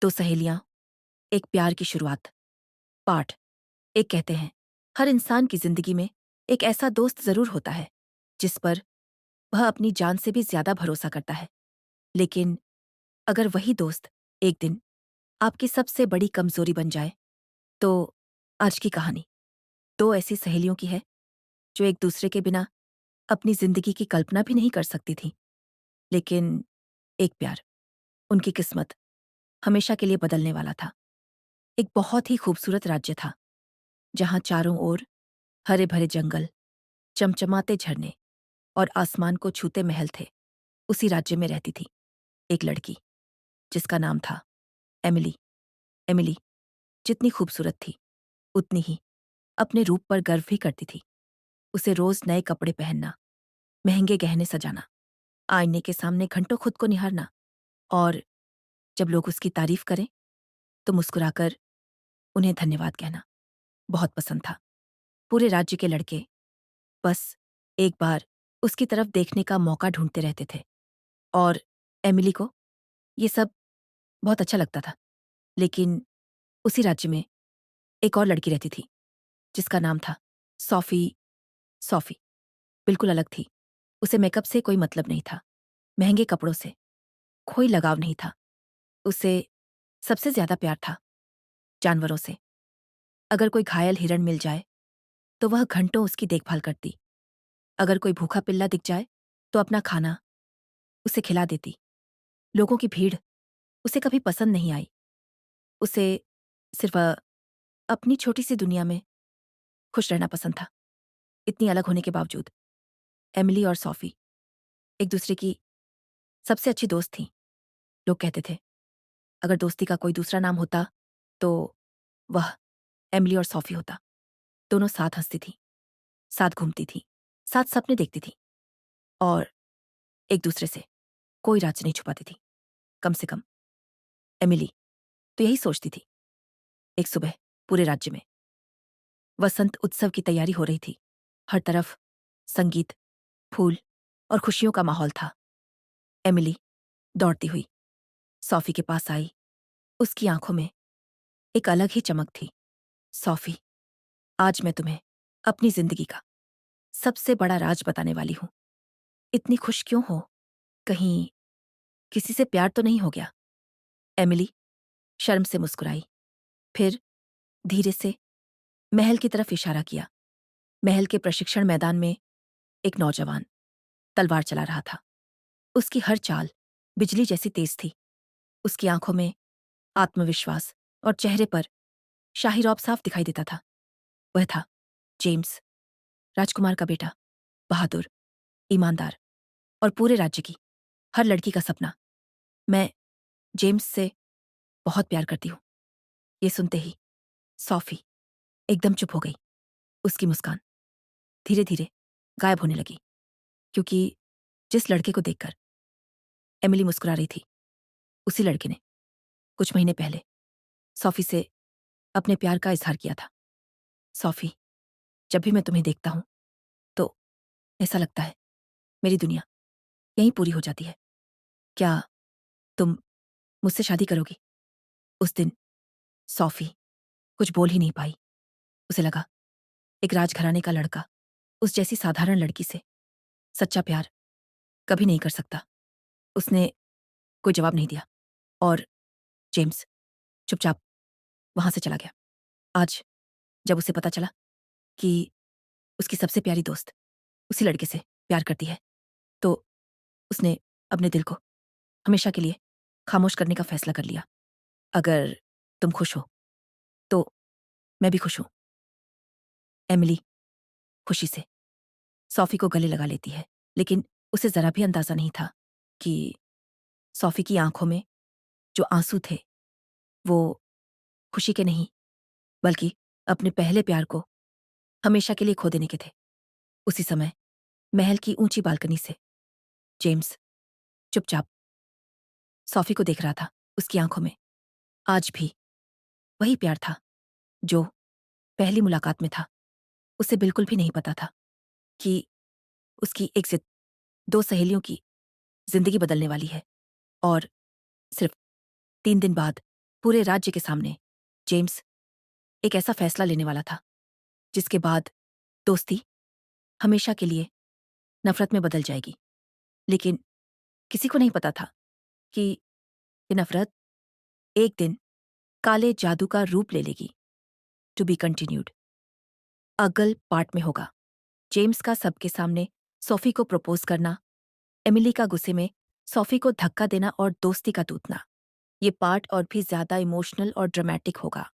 दो सहेलियां, एक प्यार की शुरुआत। पाठ। एक कहते हैं, हर इंसान की जिंदगी में एक ऐसा दोस्त जरूर होता है जिस पर वह अपनी जान से भी ज्यादा भरोसा करता है। लेकिन अगर वही दोस्त एक दिन आपकी सबसे बड़ी कमजोरी बन जाए, तो आज की कहानी दो ऐसी सहेलियों की है जो एक दूसरे के बिना अपनी जिंदगी की कल्पना भी नहीं कर सकती थी। लेकिन एक प्यार, उनकी किस्मत हमेशा के लिए बदलने वाला था। एक बहुत ही खूबसूरत राज्य था जहां चारों ओर हरे भरे जंगल, चमचमाते झरने और आसमान को छूते महल थे। उसी राज्य में रहती थी एक लड़की जिसका नाम था एमिली। एमिली जितनी खूबसूरत थी, उतनी ही अपने रूप पर गर्व भी करती थी। उसे रोज नए कपड़े पहनना, महंगे गहने सजाना, आईने के सामने घंटों खुद को निहारना और जब लोग उसकी तारीफ करें तो मुस्कुराकर उन्हें धन्यवाद कहना बहुत पसंद था। पूरे राज्य के लड़के बस एक बार उसकी तरफ देखने का मौका ढूंढते रहते थे और एमिली को ये सब बहुत अच्छा लगता था। लेकिन उसी राज्य में एक और लड़की रहती थी जिसका नाम था सॉफी। सॉफी बिल्कुल अलग थी। उसे मेकअप से कोई मतलब नहीं था, महंगे कपड़ों से कोई लगाव नहीं था। उसे सबसे ज्यादा प्यार था जानवरों से। अगर कोई घायल हिरण मिल जाए तो वह घंटों उसकी देखभाल करती। अगर कोई भूखा पिल्ला दिख जाए तो अपना खाना उसे खिला देती। लोगों की भीड़ उसे कभी पसंद नहीं आई। उसे सिर्फ अपनी छोटी सी दुनिया में खुश रहना पसंद था। इतनी अलग होने के बावजूद एमिली और सॉफी एक दूसरे की सबसे अच्छी दोस्त थीं। लोग कहते थे, अगर दोस्ती का कोई दूसरा नाम होता तो वह एमिली और सॉफी होता। दोनों साथ हंसती थी, साथ घूमती थी, साथ सपने देखती थी और एक दूसरे से कोई राज नहीं छुपाती थी। कम से कम एमिली तो यही सोचती थी। एक सुबह पूरे राज्य में वसंत उत्सव की तैयारी हो रही थी। हर तरफ संगीत, फूल और खुशियों का माहौल था। एमिली दौड़ती हुई सॉफी के पास आई। उसकी आंखों में एक अलग ही चमक थी। सॉफी, आज मैं तुम्हें अपनी जिंदगी का सबसे बड़ा राज बताने वाली हूं। इतनी खुश क्यों हो? कहीं किसी से प्यार तो नहीं हो गया? एमिली शर्म से मुस्कुराई, फिर धीरे से महल की तरफ इशारा किया। महल के प्रशिक्षण मैदान में एक नौजवान तलवार चला रहा था। उसकी हर चाल बिजली जैसी तेज थी। उसकी आंखों में आत्मविश्वास और चेहरे पर शाही रौब साफ दिखाई देता था। वह था जेम्स, राजकुमार का बेटा, बहादुर, ईमानदार और पूरे राज्य की हर लड़की का सपना। मैं जेम्स से बहुत प्यार करती हूँ। ये सुनते ही सॉफी एकदम चुप हो गई। उसकी मुस्कान धीरे धीरे गायब होने लगी, क्योंकि जिस लड़के को देखकर एमिली मुस्कुरा रही थी, उसी लड़के ने कुछ महीने पहले सॉफी से अपने प्यार का इजहार किया था। सॉफी, जब भी मैं तुम्हें देखता हूं तो ऐसा लगता है मेरी दुनिया यहीं पूरी हो जाती है। क्या तुम मुझसे शादी करोगी? उस दिन सॉफी कुछ बोल ही नहीं पाई। उसे लगा एक राजघराने का लड़का उस जैसी साधारण लड़की से सच्चा प्यार कभी नहीं कर सकता। उसने कोई जवाब नहीं दिया और जेम्स चुपचाप वहां से चला गया। आज जब उसे पता चला कि उसकी सबसे प्यारी दोस्त उसी लड़के से प्यार करती है, तो उसने अपने दिल को हमेशा के लिए खामोश करने का फैसला कर लिया। अगर तुम खुश हो तो मैं भी खुश हूं। एमिली खुशी से सॉफी को गले लगा लेती है, लेकिन उसे जरा भी अंदाजा नहीं था कि सॉफी की आंखों में जो आंसू थे वो खुशी के नहीं, बल्कि अपने पहले प्यार को हमेशा के लिए खो देने के थे। उसी समय महल की ऊंची बालकनी से जेम्स चुपचाप सॉफी को देख रहा था। उसकी आंखों में आज भी वही प्यार था जो पहली मुलाकात में था। उसे बिल्कुल भी नहीं पता था कि उसकी एक जिद दो सहेलियों की जिंदगी बदलने वाली है। और सिर्फ 3 दिन बाद पूरे राज्य के सामने जेम्स एक ऐसा फैसला लेने वाला था जिसके बाद दोस्ती हमेशा के लिए नफरत में बदल जाएगी। लेकिन किसी को नहीं पता था कि ये नफरत एक दिन काले जादू का रूप ले लेगी। टू बी कंटिन्यूड अगल पार्ट में होगा। जेम्स का सबके सामने सोफी को प्रपोज करना, एमिली का गुस्से में सोफी को धक्का देना और दोस्ती का टूटना। ये पार्ट और भी ज्यादा इमोशनल और ड्रामेटिक होगा।